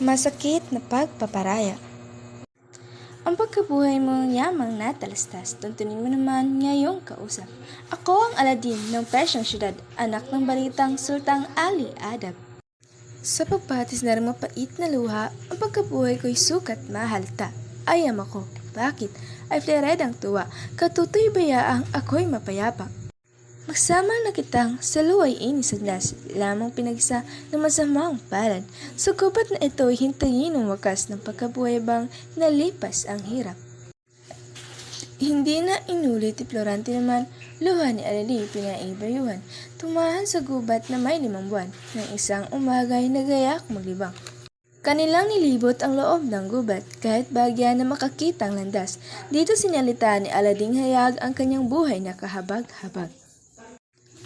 Masakit na pagpaparaya. Ang pagkabuhay mo yamang natalastas, tuntunin mo naman ngayong kausap. Ako ang Aladdin ng Persyang syudad, anak ng balitang Sultang Ali Adab. Sa pagpatis na mapait na luha, ang pagkabuhay ko'y sukat mahalta. Ayam ako, bakit? Ay fleredang tuwa, katutoy bayaang ako'y mapayapa. Magsama na kitang sa luway inisadlas, lamang pinagsa ng masamang palad. Sa gubat na ito'y hintayin ang wakas ng pagkabuhay bang nalipas ang hirap. Hindi na inulit Florante naman, luha ni Alali pinaibayuhan. Tumahan sa gubat na may 5 buwan, ng isang umagay nagayak maglibang. Kanilang nilibot ang loob ng gubat, kahit bagya na makakitang landas. Dito sinalita ni Alading hayag ang kanyang buhay na kahabag-habag.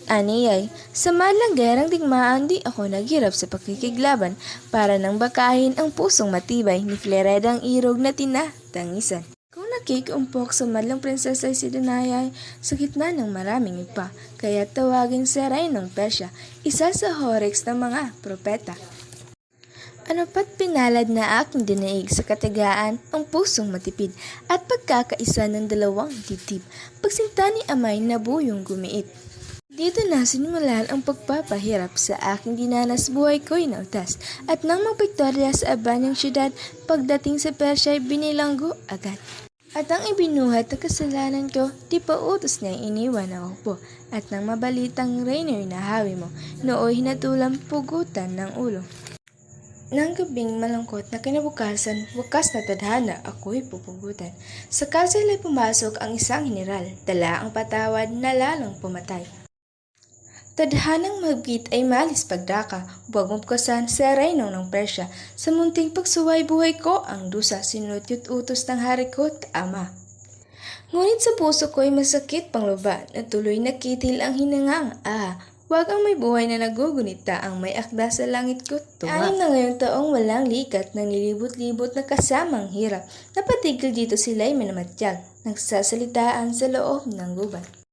Aniyay, sa madlang gerang digmaan di ako naghirap sa pakikiglaban para nang bakahin ang pusong matibay ni Fleredang irog na tinatangisan. Kung nakikiumpok sa madlang prinsesa si Danayay sa gitna ng maraming ipa, kaya tawagin si Rey ng Persya, isa sa horeks ng mga propeta. Ano pat pinalad na aking dinaig sa katigaan ang pusong matipid at pagkakaisa ng dalawang dibdib, pagsinta ni amay na buyong gumiit. Dito na sinimulan ang pagpapahirap sa aking dinanas, buhay ko'y nautas. At nang magpiktorya sa abanyang syudad, pagdating sa Persya ay binilanggo agad. At ang ibinuhat na kasalanan ko, di pa utos niya iniwan ako po. At nang mabalitang Reyno'y nahawi mo, nooy hinatulang pugutan ng ulo. Nang gabing malungkot na kinabukasan, wakas na tadhana, ako'y pupugutan. Sa kasal ay pumasok ang isang general, dala ang patawad na lalong pumatay. Tadhanang magbit ay malis pagdaka, huwag mapkasan sa Reynong ng Persya. Sa munting pagsuway buhay ko ang dusa, sinunod utos ng hari ko't ama. Ngunit sa puso ko'y masakit pangluba, na tuloy nakitil ang hinangang Huwag ang may buhay na nagugunita, ang may akda sa langit ko't tuwa. 6 na ngayong taong walang likat, nang nilibot-libot na kasamang hirap. Napatigil dito sila'y manamatyag, nagsasalitaan sa loob ng gubat.